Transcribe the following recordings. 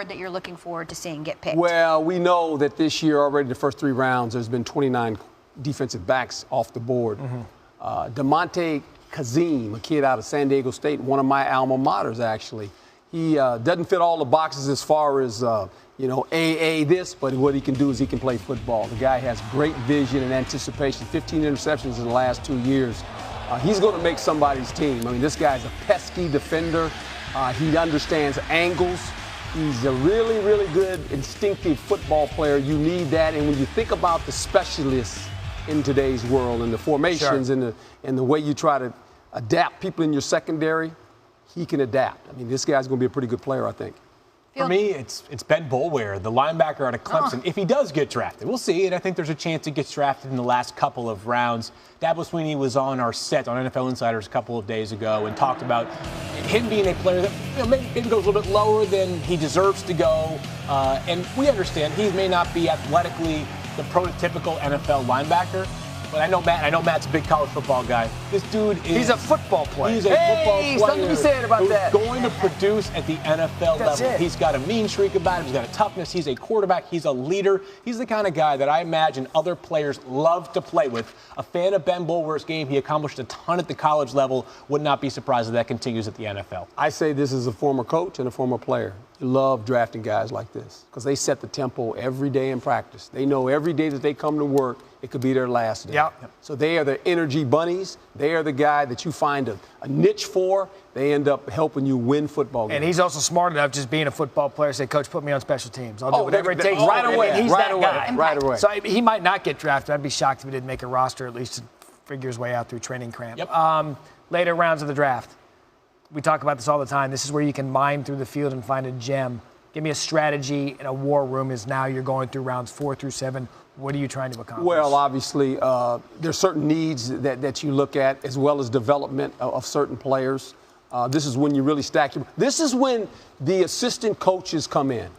that you're looking forward to seeing get picked? Well, we know that this year already, the first 3 rounds, there's been 29 defensive backs off the board. Damontae Kazim, a kid out of San Diego State, one of my alma maters, actually. He doesn't fit all the boxes as far as, AA this, but what he can do is he can play football. The guy has great vision and anticipation, 15 interceptions in the last 2 years. He's going to make somebody's team. I mean, this guy's a pesky defender. He understands angles. He's a really, really good instinctive football player. You need that. And when you think about the specialists in today's world and the formations and the way you try to adapt people in your secondary, he can adapt. I mean, this guy's going to be a pretty good player, I think. For me, it's Ben Boulware, the linebacker out of Clemson. If he does get drafted, we'll see. And I think there's a chance he gets drafted in the last couple of rounds. Dabo Swinney was on our set on NFL Insiders a couple of days ago and talked about him being a player that maybe goes a little bit lower than he deserves to go. And we understand he may not be athletically the prototypical NFL linebacker. But I know Matt's a big college football guy. This dude he's a football player. He's a football player. Something to be said about that. Who's going to produce at the NFL level. He's got a mean streak about him. He's got a toughness. He's a quarterback. He's a leader. He's the kind of guy that I imagine other players love to play with. A fan of Ben Boulware's game. He accomplished a ton at the college level. Would not be surprised if that continues at the NFL. I say this is a former coach and a former player. You love drafting guys like this because they set the tempo every day in practice. They know every day that they come to work, it could be their last day. Yep. So they are the energy bunnies. They are the guy that you find a niche for. They end up helping you win football games. And he's also smart enough, just being a football player, say, Coach, put me on special teams. I'll do whatever it takes. Right away. He's that guy. Right away. So he might not get drafted. I'd be shocked if he didn't make a roster, at least to figure his way out through training camp. Yep. Later rounds of the draft. We talk about this all the time. This is where you can mine through the field and find a gem. Give me a strategy in a war room as now you're going through rounds 4 through 7. What are you trying to accomplish? Well, obviously, there's certain needs that you look at, as well as development of certain players. This is when you really stack your. This is when the assistant coaches come in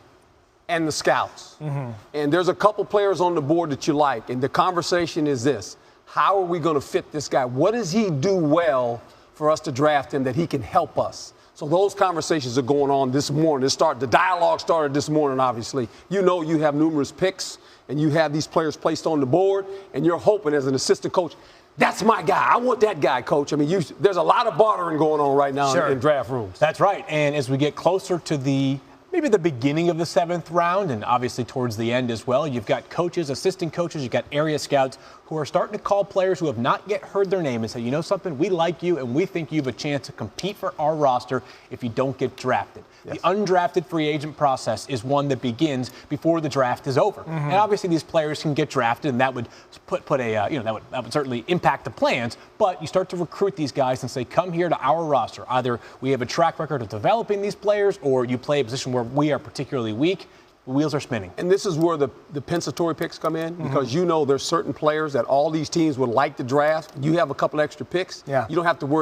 and the scouts. And there's a couple players on the board that you like. And the conversation is this: how are we going to fit this guy? What does he do well for us to draft him that he can help us? So those conversations are going on this morning. The dialogue started this morning, obviously. You know you have numerous picks, and you have these players placed on the board, and you're hoping as an assistant coach, that's my guy. I want that guy, coach. I mean, there's a lot of bartering going on right now in draft rooms. That's right. And as we get closer to maybe the beginning of the 7th round, and obviously towards the end as well, you've got coaches, assistant coaches, you've got area scouts who are starting to call players who have not yet heard their name and say, you know something, we like you and we think you have a chance to compete for our roster if you don't get drafted. Yes. The undrafted free agent process is one that begins before the draft is over. And obviously these players can get drafted, and that would that would certainly impact the plans, but you start to recruit these guys and say, come here to our roster. Either we have a track record of developing these players, or you play a position where we are particularly weak. The wheels are spinning. And this is where the compensatory picks come in, because you know there's certain players that all these teams would like to draft. You have a couple extra picks. Yeah. You don't have to worry